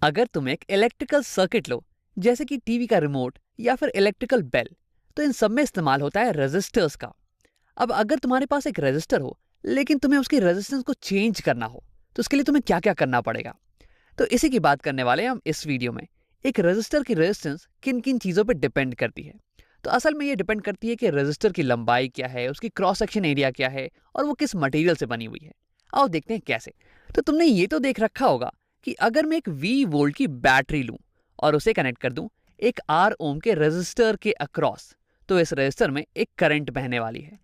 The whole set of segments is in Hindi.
अगर तुम एक इलेक्ट्रिकल सर्किट लो, जैसे कि टीवी का रिमोट या फिर इलेक्ट्रिकल बेल, तो इन सब में इस्तेमाल होता है रेजिस्टर्स का। अब अगर तुम्हारे पास एक रेजिस्टर हो लेकिन तुम्हें उसकी रेजिस्टेंस को चेंज करना हो, तो उसके लिए तुम्हें क्या क्या करना पड़ेगा, तो इसी की बात करने वाले हैं हम इस वीडियो में। एक रेजिस्टर की रेजिस्टेंस किन किन चीज़ों पर डिपेंड करती है। तो असल में ये डिपेंड करती है कि रेजिस्टर की लंबाई क्या है, उसकी क्रॉस सेक्शन एरिया क्या है और वो किस मटेरियल से बनी हुई है। आओ देखते हैं कैसे। तो तुमने ये तो देख रखा होगा कि अगर मैं एक V वोल्ट की बैटरी लूं और उसे कनेक्ट कर दूं एक R ओम के रेजिस्टर के अक्रॉस, तो इस रेजिस्टर में एक करंट बहने वाली है,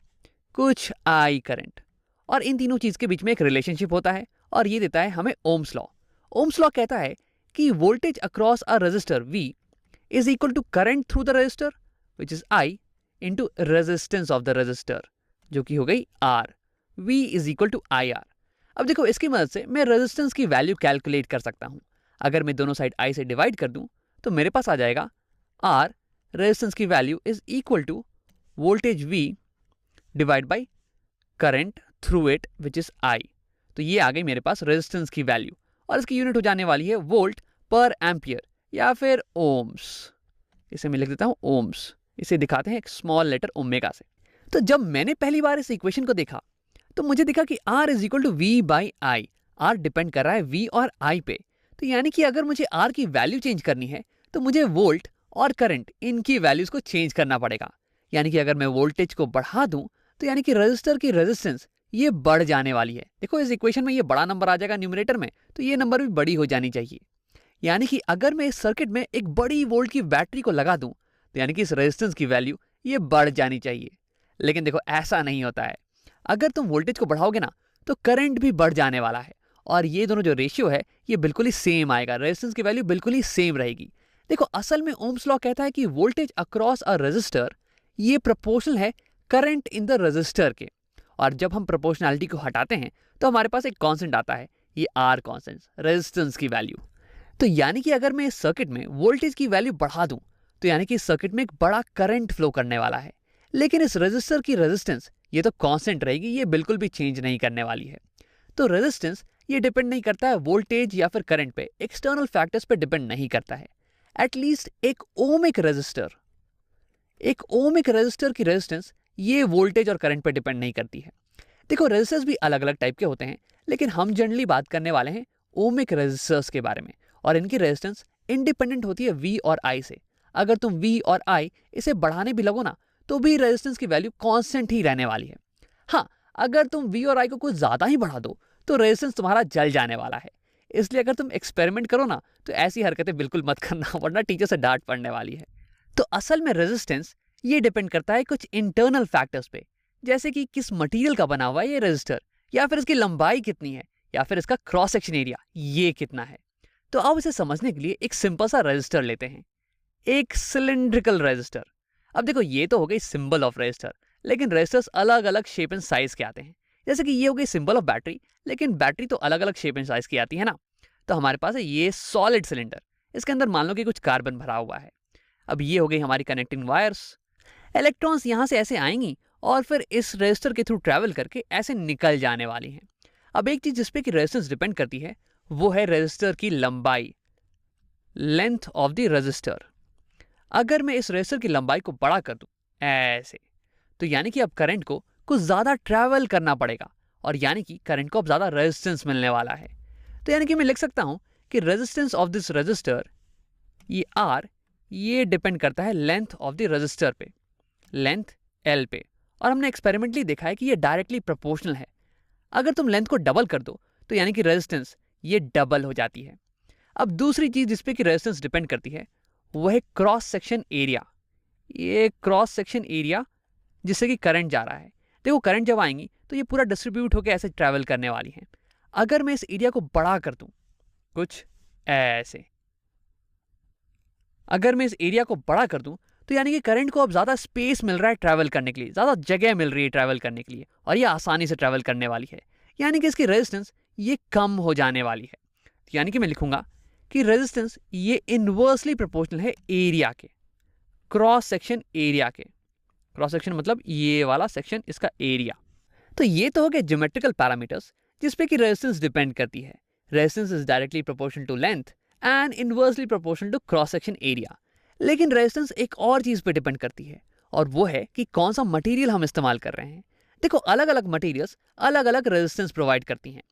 कुछ I करंट। और इन तीनों चीज के बीच में एक रिलेशनशिप होता है और ये देता है हमें ओम्स लॉ। ओम्स लॉ कहता है कि voltage across a resistor V is equal to current through the resistor which is I into resistance of the resistor, जो कि हो गई R। V is equal to IR। अब देखो, इसकी मदद से मैं रेजिस्टेंस की वैल्यू कैलकुलेट कर सकता हूं। अगर मैं दोनों साइड I से डिवाइड कर दूं तो मेरे पास आ जाएगा R रेजिस्टेंस की value is equal to voltage V divide by current through it which is I। तो ये आ गई मेरे पास रेजिस्टेंस की वैल्यू और इसकी यूनिट हो जाने वाली है वोल्ट पर एम्पियर या फिर ओम्स। इसे मैं लिख देता हूं ओम्स। इसे दिखाते हैं एक स्मॉल लेटर ओमेगा से। तो जब मैंने पहली बार इस इक्वेशन को देखा तो मुझे दिखा कि R is equal to V by I. R depend कर रहा है V और I पे। तो यानी कि अगर मुझे R की वैल्यू चेंज करनी है तो मुझे वोल्ट और करंट इनकी वैल्यूज को चेंज करना पड़ेगा। यानी कि अगर मैं वोल्टेज को बढ़ा दूं तो यानी कि रजिस्टर की रेजिस्टेंस ये बढ़ जाने वाली है। देखो, इस इक्वेशन में ये बड़ा नंबर आ जाएगा न्यूमरेटर में, तो ये नंबर भी बड़ी हो जानी चाहिए। यानी कि अगर मैं इस सर्किट में एक बड़ी वोल्ट की बैटरी को लगा दूं तो यानी कि इस रेजिस्टेंस की वैल्यू ये बढ़ जानी चाहिए। लेकिन देखो, ऐसा नहीं होता है। अगर तुम वोल्टेज को बढ़ाओगे ना तो करंट भी बढ़ जाने वाला है और ये दोनों जो रेशियो है ये बिल्कुल ही सेम आएगा। रेजिस्टेंस की वैल्यू बिल्कुल ही सेम रहेगी। देखो, असल में ओम्स लॉ कहता है कि वोल्टेज अक्रॉस अ रेजिस्टर ये प्रोपोर्शनल है करंट इन द रेजिस्टर के। और जब हम प्रोपोर्शनैलिटी को हटाते हैं तो हमारे पास एक कांस्टेंट आता है, ये R कांस्टेंट, रेजिस्टेंस की वैल्यू। तो यानी कि अगर मैं इस सर्किट में वोल्टेज की वैल्यू बढ़ा दूं तो यानी कि इस सर्किट में एक बड़ा करंट फ्लो करने वाला है। लेकिन इस रेजिस्टर की रेजिस्टेंस ये तो कांस्टेंट रहेगी, ये बिल्कुल भी चेंज नहीं करने वाली है। तो रेजिस्टेंस ये डिपेंड नहीं करता है वोल्टेज या फिर करंट पे, एक्सटर्नल फैक्टर्स पे डिपेंड नहीं करता है। एटलीस्ट एक ओमिक रेजिस्टर की रेजिस्टेंस ये वोल्टेज और करंट पे डिपेंड नहीं करती है। देखो, रेजिस्टर्स भी अलग अलग टाइप के होते हैं, लेकिन हम जनरली बात करने वाले हैं ओमिक रेजिस्टर्स के बारे में। और इनकी रेजिस्टेंस इंडिपेंडेंट होती है V और I से। अगर तुम V और I इसे बढ़ाने भी लगो ना तो भी रेजिस्टेंस की वैल्यू कांस्टेंट ही रहने वाली है। हाँ, अगर तुम V और I को कुछ ज्यादा ही बढ़ा दो तो रेजिस्टेंस तुम्हारा जल जाने वाला है। इसलिए अगर तुम एक्सपेरिमेंट करो ना तो ऐसी हरकतें बिल्कुल मत करना, वरना टीचर से डांट पड़ने वाली है। तो असल में रेजिस्टेंस ये डिपेंड करता है कुछ इंटरनल फैक्टर्स पे, जैसे कि किस मटेरियल का बना हुआ है ये रेजिस्टर, या फिर इसकी लंबाई कितनी है, या फिर इसका क्रॉस सेक्शन एरिया ये कितना है। तो अब इसे समझने के लिए एक सिंपल सा रेजिस्टर लेते हैं, एक सिलिंड्रिकल रेजिस्टर। अब देखो, ये तो हो गई सिंबल ऑफ रेजिस्टर, लेकिन रेजिस्टर्स अलग अलग शेप एंड साइज के आते हैं। जैसे कि ये हो गई सिंबल ऑफ बैटरी, लेकिन बैटरी तो अलग अलग शेप एंड साइज की आती है ना। तो हमारे पास है ये सॉलिड सिलेंडर, इसके अंदर मान लो कि कुछ कार्बन भरा हुआ है। अब ये हो गई हमारी कनेक्टिंग वायर्स। इलेक्ट्रॉन्स यहां से ऐसे आएंगी और फिर इस रेजिस्टर के थ्रू ट्रैवल करके ऐसे निकल जाने वाली हैं। अब एक चीज जिसपे कि रेजिस्टेंस डिपेंड करती है वो है रेजिस्टर की लंबाई, लेंथ ऑफ द रेजिस्टर। अगर मैं इस रेजिस्टर की लंबाई को बड़ा कर दूं ऐसे, तो यानी कि अब करंट को कुछ ज्यादा ट्रैवल करना पड़ेगा और यानी कि करंट को अब ज्यादा रेजिस्टेंस मिलने वाला है। तो यानी कि मैं लिख सकता हूं कि रेजिस्टेंस ऑफ दिस रेजिस्टर ये R ये डिपेंड करता है लेंथ ऑफ द रेजिस्टर पे, लेंथ L पे। और हमने एक्सपेरिमेंटली देखा है कि ये डायरेक्टली प्रोपोर्शनल है। अगर तुम लेंथ को डबल कर दो तो यानी कि रेजिस्टेंस ये डबल हो जाती है। अब दूसरी चीज जिसपे कि रेजिस्टेंस डिपेंड करती है वो है क्रॉस सेक्शन एरिया। ये क्रॉस सेक्शन एरिया जिससे कि करंट जा रहा है। देखो, करंट जब आएंगी तो ये पूरा डिस्ट्रीब्यूट होकर ऐसे ट्रैवल करने वाली है। अगर मैं इस एरिया को बड़ा कर दूं कुछ ऐसे, अगर मैं इस एरिया को बड़ा कर दूं तो यानी कि करंट को अब ज्यादा स्पेस मिल रहा है ट्रैवल करने के लिए, ज्यादा जगह मिल रही है ट्रैवल करने के लिए और ये आसानी से ट्रैवल करने वाली है। यानी कि इसकी रेजिस्टेंस ये कम हो जाने वाली है। यानी कि मैं लिखूंगा कि रेजिस्टेंस ये इनवर्सली प्रोपोर्शनल है एरिया के, क्रॉस सेक्शन एरिया के। क्रॉस सेक्शन मतलब ये वाला सेक्शन, इसका एरिया। तो ये तो हो गए ज्योमेट्रिकल पैरामीटर्स जिसपे कि रेजिस्टेंस डिपेंड करती है। Resistance is directly proportional to length and inversely proportional to cross section area. लेकिन रेजिस्टेंस एक और चीज़ पे डिपेंड करती है, और वो है कि कौन सा मटेरियल हम इस्तेमाल कर रहे हैं। देखो, अलग अलग मटेरियल्स अलग अलग रेजिस्टेंस प्रोवाइड करती हैं।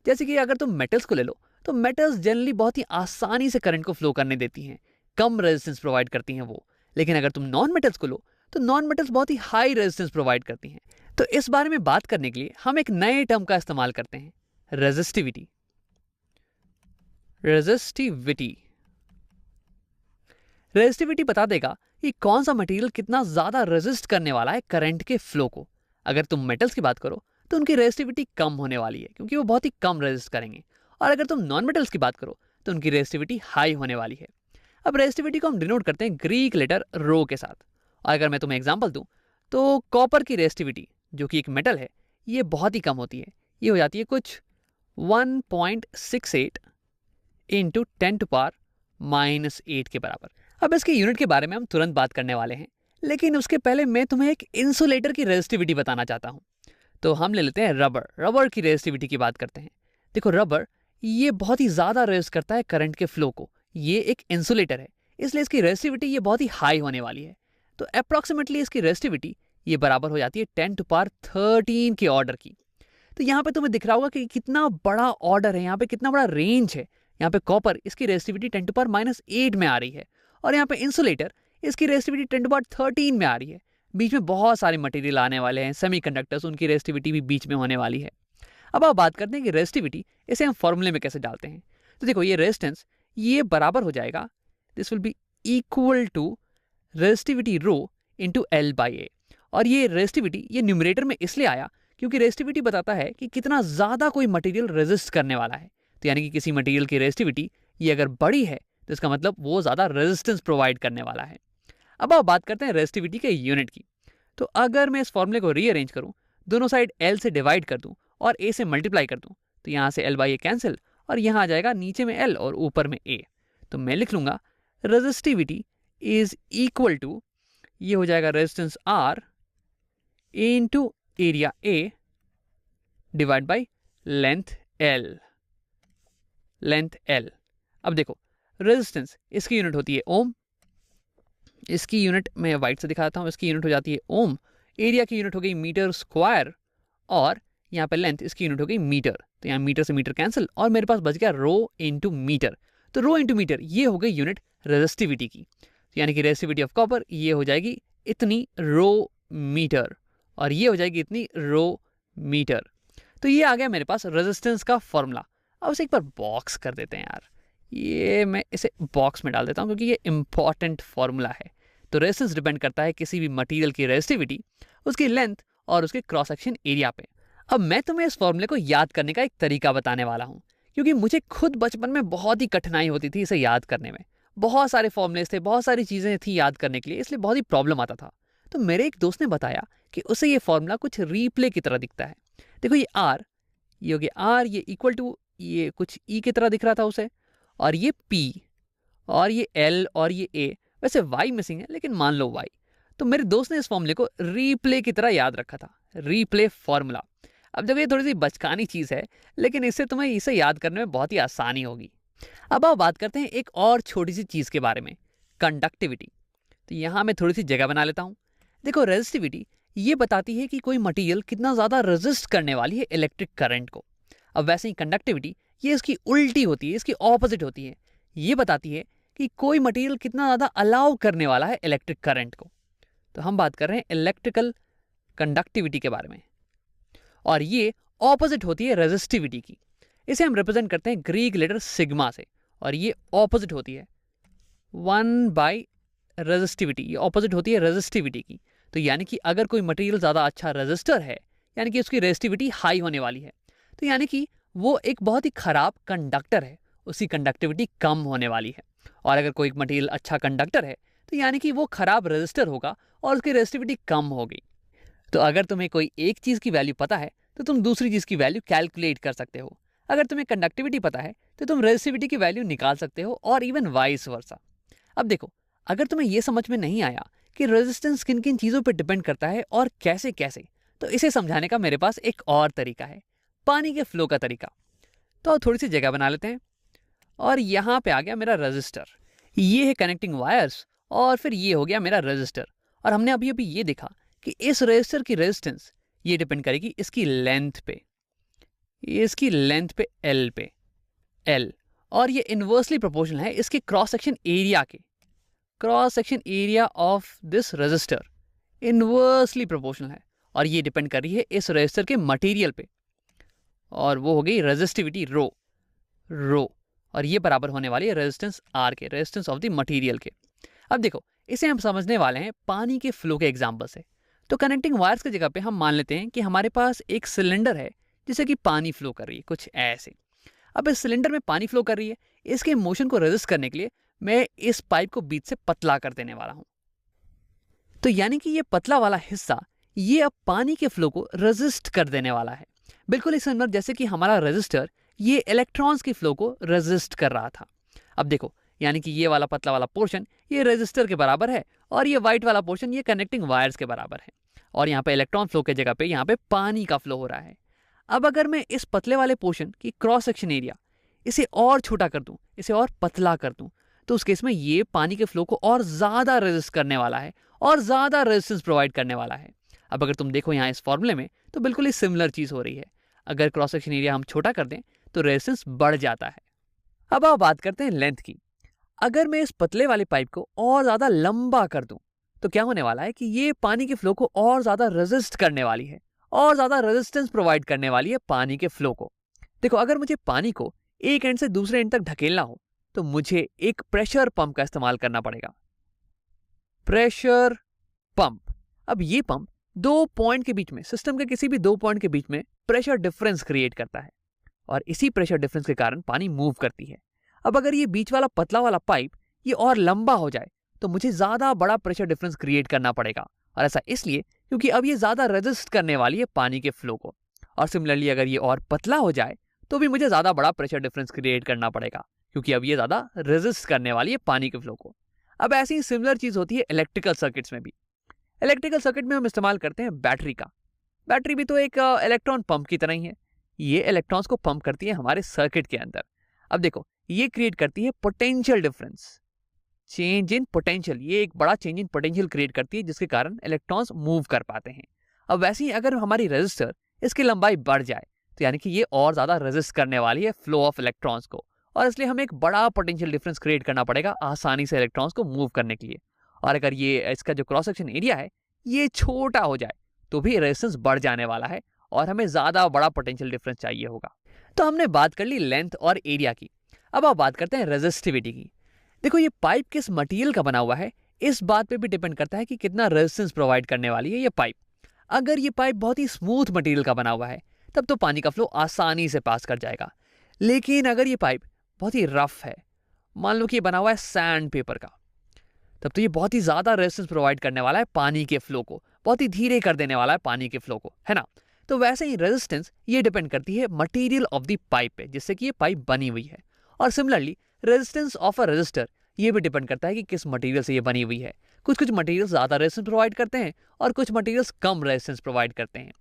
जैसे कि अगर तुम मेटल्स को ले लो, तो मेटल्स जनरली बहुत ही आसानी से करंट को फ्लो करने देती हैं, कम रेजिस्टेंस प्रोवाइड करती हैं वो। लेकिन अगर तुम नॉन मेटल्स को लो, तो नॉन मेटल्स बहुत ही हाई रेजिस्टेंस प्रोवाइड करती हैं। तो इस बारे में बात करने के लिए हम एक नए टर्म का इस्तेमाल करते हैं, रेजिस्टिविटी। रेजिस्टिविटी रेजिस्टिविटी बता देगा कि कौन सा मटेरियल कितना ज्यादा रेजिस्ट करने वाला है करंट के फ्लो को। अगर तुम मेटल्स की बात करो, तो उनकी रेजिस्टिविटी कम होने वाली है, क्योंकि वो बहुत ही कम रेजिस्ट करेंगे। और अगर तुम नॉन मेटल्स की बात करो, तो उनकी रेजिस्टिविटी हाई होने वाली है। अब रेजिस्टिविटी को हम डिनोट करते हैं ग्रीक लेटर रो के साथ। और अगर मैं तुम्हें एग्जांपल दूं, तो कॉपर की रेजिस्टिविटी, जो कि एक मेटल है, ये बहुत ही कम होती है। ये हो जाती है कुछ 1.68 इंटू 10⁻⁸ के बराबर। अब इसके यूनिट के बारे में हम तुरंत बात करने वाले हैं, लेकिन उसके पहले मैं तुम्हें एक इंसुलेटर की रेजिस्टिविटी बताना चाहता हूँ। तो हम ले लेते हैं रबर की रेजिस्टिविटी की बात करते हैं। देखो, रबर ये बहुत ही ज़्यादा रेजिस्ट करता है करंट के फ्लो को। ये एक इंसुलेटर है, इसलिए इसकी रेजिस्टिविटी ये बहुत ही हाई होने वाली है। तो अप्रॉक्सीमेटली इसकी रेजिस्टिविटी ये बराबर हो जाती है 10⁻13 के ऑर्डर की। तो यहाँ पे तुम्हें दिख रहा होगा कि कितना बड़ा ऑर्डर है, यहाँ पे कितना बड़ा रेंज है। यहाँ पे कॉपर इसकी रेजिस्टिविटी 10⁻⁸ में आ रही है, और यहाँ पे इंसुलेटर इसकी रेजिस्टिविटी 10⁻13 में आ रही है। बीच में बहुत सारे मटेरियल आने वाले हैं, सेमीकंडक्टर्स, उनकी रेजिस्टिविटी भी बीच में होने वाली है। अब आप बात करते हैं कि रेजिस्टिविटी इसे हम फॉर्मूले में कैसे डालते हैं। तो देखो, ये रेजिस्टेंस ये बराबर हो जाएगा, this will be equal to resistivity rho into L/A। और ये रेजिस्टिविटी ये न्यूमरेटर में इसलिए आया क्योंकि रेजिस्टिविटी बताता है कि कितना ज़्यादा कोई मटेरियल रेजिस्ट करने वाला है। तो यानी कि किसी मटेरियल की रेजिस्टिविटी ये अगर बड़ी है, तो इसका मतलब वो ज़्यादा रेजिस्टेंस प्रोवाइड करने वाला है। अब आप बात करते हैं रेजिस्टिविटी के यूनिट की। तो अगर मैं इस फॉर्मूले को रीअरेंज करूं, दोनों साइड L से डिवाइड कर दूं और A से मल्टीप्लाई कर दूं, तो यहाँ से L/A कैंसिल, और यहाँ आ जाएगा नीचे में L और ऊपर में A। तो मैं लिख लूंगा रेजिस्टिविटी इज इक्वल टू, ये हो जाएगा resistance R into area A divide by length L। अब देखो, रेजिस्टेंस इसकी यूनिट होती है ओम, इसकी यूनिट मैं वाइट से दिखाता हूँ, इसकी यूनिट हो जाती है ओम। एरिया की यूनिट हो गई मीटर स्क्वायर, और यहाँ पे लेंथ इसकी यूनिट हो गई मीटर। तो यहाँ मीटर से मीटर कैंसिल, और मेरे पास बच गया रो इंटू मीटर। तो रो इंटू मीटर ये हो गई यूनिट रेजिस्टिविटी की। तो यानी कि रेजिस्टिविटी ऑफ कॉपर ये हो जाएगी इतनी रो मीटर, और ये हो जाएगी इतनी रो मीटर। तो ये आ गया मेरे पास रेजिस्टेंस का फॉर्मूला। अब इसे एक बार बॉक्स कर देते हैं यार, ये मैं इसे बॉक्स में डाल देता हूँ क्योंकि ये इंपॉर्टेंट फॉर्मूला है। तो रेजिस्टेंस डिपेंड करता है किसी भी मटेरियल की रेजिस्टिविटी, उसकी लेंथ और उसके क्रॉस सेक्शन एरिया पे। अब मैं तुम्हें इस फॉर्मूले को याद करने का एक तरीका बताने वाला हूँ, क्योंकि मुझे खुद बचपन में बहुत ही कठिनाई होती थी इसे याद करने में। बहुत सारे फॉर्मूलेस थे, बहुत सारी चीज़ें थी याद करने के लिए, इसलिए बहुत ही प्रॉब्लम आता था। तो मेरे एक दोस्त ने बताया कि उसे ये फॉर्मूला कुछ रीप्ले की तरह दिखता है। देखो, ये आर, ये हो गया आर, ये इक्वल टू ये कुछ ई की तरह दिख रहा था उसे, और ये पी, और ये एल, और ये ए। वैसे वाई मिसिंग है, लेकिन मान लो वाई। तो मेरे दोस्त ने इस फॉर्मूले को रीप्ले की तरह याद रखा था, रीप्ले फॉर्मूला। अब देखो, ये थोड़ी सी बचकानी चीज़ है, लेकिन इससे तुम्हें इसे याद करने में बहुत ही आसानी होगी। अब आप बात करते हैं एक और छोटी सी चीज़ के बारे में, कंडक्टिविटी। तो यहाँ मैं थोड़ी सी जगह बना लेता हूँ। देखो, रेजिस्टिविटी ये बताती है कि कोई मटेरियल कितना ज़्यादा रेजिस्ट करने वाली है इलेक्ट्रिक करंट को। अब वैसे ही कंडक्टिविटी ये इसकी उल्टी होती है, इसकी ऑपोजिट होती है। ये बताती है कि कोई मटेरियल कितना ज़्यादा अलाउ करने वाला है इलेक्ट्रिक करंट को। तो हम बात कर रहे हैं इलेक्ट्रिकल कंडक्टिविटी के बारे में, और ये ऑपोजिट होती है रेजिस्टिविटी की। इसे हम रिप्रेजेंट करते हैं ग्रीक लेटर सिग्मा से, और ये ऑपोजिट होती है 1 रेजिस्टिविटी, ये ऑपोजिट होती है रेजिस्टिविटी की। तो यानी कि अगर कोई मटेरियल ज़्यादा अच्छा रेजिस्टर है, यानी कि उसकी रेजिस्टिविटी हाई होने वाली है, तो यानी कि वो एक बहुत ही खराब कंडक्टर है, उसकी कंडक्टिविटी कम होने वाली है। और अगर कोई मटेरियल अच्छा कंडक्टर है, तो यानी कि वो खराब रेजिस्टर होगा और उसकी रेजिस्टिविटी कम होगी। तो अगर तुम्हें कोई एक चीज़ की वैल्यू पता है, तो तुम दूसरी चीज़ की वैल्यू कैलकुलेट कर सकते हो। अगर तुम्हें कंडक्टिविटी पता है, तो तुम रेजिस्टिविटी की वैल्यू निकाल सकते हो, और इवन वाइस वर्सा। अब देखो, अगर तुम्हें यह समझ में नहीं आया कि रेजिस्टेंस किन किन चीज़ों पर डिपेंड करता है और कैसे कैसे, तो इसे समझाने का मेरे पास एक और तरीका है, पानी के फ्लो का तरीका। तो थोड़ी सी जगह बना लेते हैं, और यहाँ पे आ गया मेरा रजिस्टर। ये है कनेक्टिंग वायर्स और फिर ये हो गया मेरा रजिस्टर। और हमने अभी अभी ये देखा कि इस रजिस्टर की रेजिस्टेंस ये डिपेंड करेगी इसकी लेंथ पे, एल पे, एल। और ये इन्वर्सली प्रोपोर्शनल है इसके क्रॉस सेक्शन एरिया के, cross section area of this register inversely proportional है। और ये डिपेंड कर रही है इस रजिस्टर के मटेरियल पे, और वो हो गई रेजिस्टिविटी रो। और ये बराबर होने वाली है रेजिस्टेंस आर के, रेजिस्टेंस ऑफ द मटेरियल के। अब देखो इसे हम समझने वाले हैं पानी के फ्लो के एग्जाम्पल से। तो कनेक्टिंग वायर्स की जगह पे हम मान लेते हैं कि हमारे पास एक सिलेंडर है जिससे कि पानी फ्लो कर रही है, कुछ ऐसे। अब इस सिलेंडर में पानी फ्लो कर रही है, इसके मोशन को रेजिस्ट करने के लिए मैं इस पाइप को बीच से पतला कर देने वाला हूं। तो यानी कि ये पतला वाला हिस्सा ये अब पानी के फ्लो को रेजिस्ट कर देने वाला है, बिल्कुल इस अंदर जैसे कि हमारा रेजिस्टर ये इलेक्ट्रॉन्स की फ्लो को रेजिस्ट कर रहा था। अब देखो यानी कि ये वाला पतला वाला पोर्शन ये रेजिस्टर के बराबर है और ये व्हाइट वाला पोर्शन ये कनेक्टिंग वायर्स के बराबर है। और यहाँ पे इलेक्ट्रॉन फ्लो के जगह पे यहाँ पे पानी का फ्लो हो रहा है। अब अगर मैं इस पतले वाले पोर्शन की क्रॉस सेक्शन एरिया इसे और छोटा कर दूं, इसे और पतला कर दूं, तो उस केस में ये पानी के फ्लो को और ज्यादा रेजिस्ट करने वाला है और ज्यादा रेजिस्टेंस प्रोवाइड करने वाला है। अब अगर तुम देखो यहाँ इस फॉर्मूले में तो बिल्कुल ही सिमिलर चीज हो रही है। अगर क्रॉस सेक्शन एरिया हम छोटा कर दें तो रेजिस्टेंस बढ़ जाता है। अब आप बात करते हैं लेंथ की। अगर मैं इस पतले वाले पाइप को और ज्यादा लंबा कर दूं तो क्या होने वाला है कि ये पानी के फ्लो को और ज्यादा रेजिस्ट करने वाली है और ज्यादा रेजिस्टेंस प्रोवाइड करने वाली है पानी के फ्लो को। देखो अगर मुझे पानी को एक एंड से दूसरे एंड तक ढकेलना हो तो मुझे एक प्रेशर पंप का इस्तेमाल करना पड़ेगा, प्रेशर पंप। अब ये पंप दो पॉइंट के बीच में, सिस्टम के किसी भी दो पॉइंट के बीच में प्रेशर डिफरेंस क्रिएट करता है और इसी प्रेशर डिफरेंस के कारण पानी मूव करती है। अब अगर ये बीच वाला पतला वाला पाइप ये और लंबा हो जाए तो मुझे ज्यादा बड़ा प्रेशर डिफरेंस क्रिएट करना पड़ेगा, और ऐसा इसलिए क्योंकि अब ये ज्यादा रेजिस्ट करने वाली है पानी के फ्लो को। और सिमिलरली अगर ये और पतला हो जाए तो भी मुझे ज्यादा बड़ा प्रेशर डिफरेंस क्रिएट करना पड़ेगा क्योंकि अब ये ज्यादा रेजिस्ट करने वाली है पानी के फ्लो को। अब ऐसी ही सिमिलर चीज होती है इलेक्ट्रिकल सर्किट्स में भी। इलेक्ट्रिकल सर्किट में हम इस्तेमाल करते हैं बैटरी का। बैटरी भी तो एक इलेक्ट्रॉन पंप की तरह ही है, ये इलेक्ट्रॉन्स को पंप करती है हमारे सर्किट के अंदर। अब देखो ये क्रिएट करती है potential difference, change in potential, ये एक बड़ा चेंज इन पोटेंशियल क्रिएट करती है जिसके कारण इलेक्ट्रॉन्स मूव कर पाते हैं। अब वैसे ही अगर हमारी रेजिस्टर इसकी लंबाई बढ़ जाए तो यानी कि ये और ज्यादा रेजिस्ट करने वाली है फ्लो ऑफ इलेक्ट्रॉन्स को, और इसलिए हमें एक बड़ा पोटेंशियल डिफरेंस क्रिएट करना पड़ेगा आसानी से इलेक्ट्रॉन्स को मूव करने के लिए। और अगर ये इसका जो क्रॉस सेक्शन एरिया है ये छोटा हो जाए तो भी रेजिस्टेंस बढ़ जाने वाला है और हमें ज्यादा बड़ा पोटेंशियल डिफरेंस चाहिए होगा। तो हमने बात कर ली लेंथ और एरिया की। अब आप बात करते हैं रेजिस्टिविटी की। देखो ये पाइप किस मटेरियल का बना हुआ है इस बात पे भी डिपेंड करता है कि कितना रेजिस्टेंस प्रोवाइड करने वाली है ये पाइप। अगर ये पाइप बहुत ही स्मूथ मटेरियल का बना हुआ है तब तो पानी का फ्लो आसानी से पास कर जाएगा। लेकिन अगर ये पाइप बहुत ही रफ है, मान लो कि ये बना हुआ है सैंड पेपर का, तब तो ये बहुत ही ज्यादा रेजिस्टेंस प्रोवाइड करने वाला है पानी के फ्लो को, बहुत ही धीरे कर देने वाला है पानी के फ्लो को, है ना। तो वैसे ही रेजिस्टेंस ये डिपेंड करती है मटेरियल ऑफ द पाइप पे जिससे कि ये पाइप बनी हुई है। और similarly resistance of a resistor ये भी डिपेंड करता है कि किस मटेरियल से ये बनी हुई है। कुछ मटेरियल्स ज्यादा रेजिस्टेंस प्रोवाइड करते हैं और कुछ मटेरियल्स कम रेजिस्टेंस प्रोवाइड करते हैं।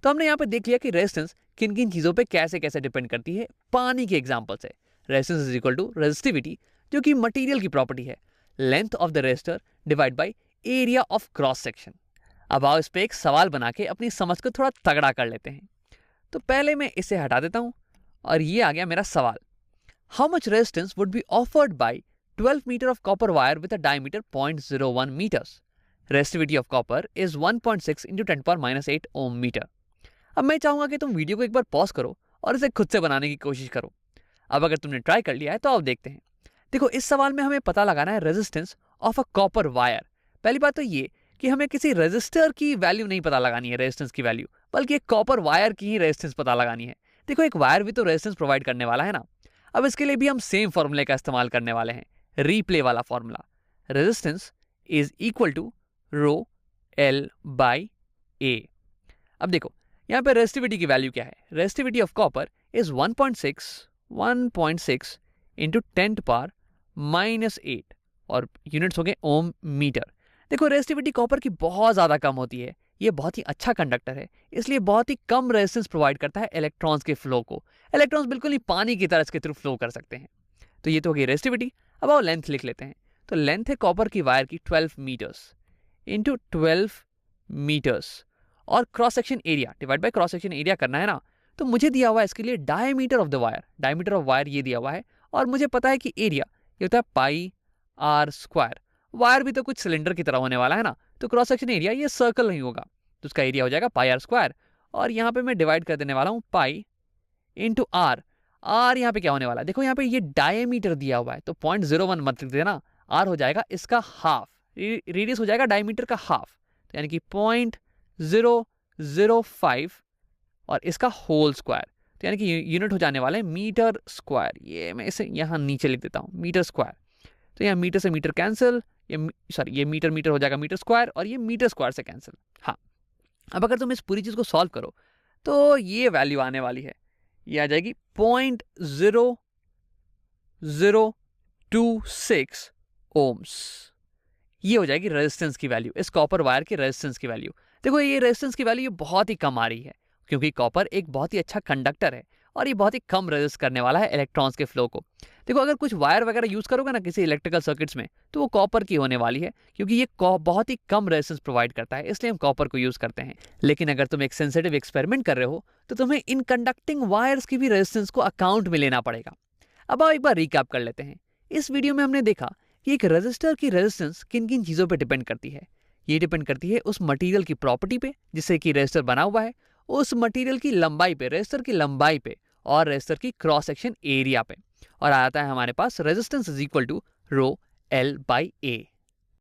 तो हमने यहाँ पे देख लिया कि रेजिस्टेंस किन किन चीजों पे कैसे कैसे डिपेंड करती है पानी के एग्जांपल से। Resistance is equal to resistivity जो कि मटेरियल की प्रॉपर्टी है, length of the resistor divide by area of cross section. अब आओ इस पे एक सवाल बना के अपनी समझ को थोड़ा तगड़ा कर लेते हैं। तो पहले मैं इसे हटा देता हूं और ये आ गया मेरा सवाल। How much resistance would be offered by 12 metre of copper wire with a diameter 0.01 metres. Resistivity of copper is 1.6 × 10⁻⁸ ohm metre. अब मैं चाहूंगा कि तुम वीडियो को एक बार पॉज करो और इसे खुद से बनाने की कोशिश करो। अब अगर तुमने ट्राई कर लिया है तो आओ देखते हैं। देखो इस सवाल में हमें पता लगाना है resistance of a copper wire. पहली बात तो ये कि हमें किसी रेजिस्टर की वैल्यू नहीं पता लगानी है, रेजिस्टेंस की वैल्यू, बल्कि एक कॉपर वायर की ही रेजिस्टेंस पता लगानी है। देखो एक वायर भी तो रेजिस्टेंस प्रोवाइड करने वाला है ना। अब इसके लिए भी हम सेम फॉर्मूले का इस्तेमाल करने वाले हैं, रीप्ले वाला formula. Resistance is equal to rho l by A. अब देखो यहाँ पे रेजिस्टिविटी की वैल्यू क्या है। Resistivity of copper is 1.6 into 10⁻⁸ और यूनिट्स हो गए ओम मीटर। देखो रेजिस्टिविटी कॉपर की बहुत ज्यादा कम होती है, ये बहुत ही अच्छा कंडक्टर है, इसलिए बहुत ही कम रेजिस्टेंस प्रोवाइड करता है इलेक्ट्रॉन्स के फ्लो को। इलेक्ट्रॉन्स बिल्कुल ही पानी की तरह इसके थ्रू फ्लो कर सकते हैं। तो ये तो हो गई रेजिस्टिविटी। अब आओ लेंथ लिख लेते हैं। तो लेंथ है कॉपर की वायर की 12 मीटर्स इंटू 12 मीटर्स, और cross section area divide by cross section area करना है ना। तो मुझे दिया हुआ है इसके लिए diameter of the wire, diameter of wire ये दिया हुआ है, और मुझे पता है कि एरिया ये होता है पाई आर स्क्वायर। वायर भी तो कुछ सिलेंडर की तरह होने वाला है ना, तो क्रॉस सेक्शन एरिया ये सर्कल नहीं होगा, तो उसका एरिया हो जाएगा पाई आर स्क्वायर। और यहाँ पे मैं डिवाइड कर देने वाला हूँ पाई इंटू आर। आर यहाँ पे क्या होने वाला है, देखो यहाँ पे ये डायमीटर दिया हुआ है, तो 0.01 मत लिख देना, आर हो जाएगा इसका हाफ, रेडियस हो जाएगा डायमीटर का हाफ, तो यानी कि 0.005 और इसका होल स्क्वायर, तो यानी कि यूनिट हो जाने वाले हैं मीटर स्क्वायर। ये मैं इसे यहाँ नीचे लिख देता हूँ, मीटर स्क्वायर। तो यहाँ मीटर से मीटर कैंसिल, ये मीटर मीटर हो जाएगा मीटर स्क्वायर, और ये मीटर स्क्वायर से कैंसिल। हाँ, अब अगर तुम इस पूरी चीज़ को सॉल्व करो तो ये वैल्यू आने वाली है, ये आ जाएगी 0.0026 ओम्स। ये हो जाएगी रेजिस्टेंस की वैल्यू, इस कॉपर वायर के रेजिस्टेंस की वैल्यू। देखो ये रेजिस्टेंस की वैल्यू बहुत ही कम आ रही है, क्योंकि कॉपर एक बहुत ही अच्छा कंडक्टर है और ये बहुत ही कम रेजिस्ट करने वाला है इलेक्ट्रॉन्स के फ्लो को। देखो अगर कुछ वायर वगैरह यूज करोगे ना किसी इलेक्ट्रिकल सर्किट्स में, तो वो कॉपर की होने वाली है, क्योंकि ये बहुत ही कम रेजिस्टेंस प्रोवाइड करता है, इसलिए हम कॉपर को यूज करते हैं। लेकिन अगर तुम एक सेंसिटिव एक्सपेरिमेंट कर रहे हो तो तुम्हें इन कंडक्टिंग वायर्स की भी रेजिस्टेंस को अकाउंट में लेना पड़ेगा। अब आओ एक बार रिकैप कर लेते हैं। इस वीडियो में हमने देखा कि एक रेजिस्टर की रेजिस्टेंस किन किन चीज़ों पे डिपेंड करती है। ये डिपेंड करती है उस मटेरियल की प्रॉपर्टी पे जिससे कि रेजिस्टर बना हुआ है, उस मटेरियल की लंबाई पे, रेजिस्टर की लंबाई पे, और रेजिस्टर की क्रॉस सेक्शन एरिया पे। और आता है हमारे पास resistance is equal to rho l by A.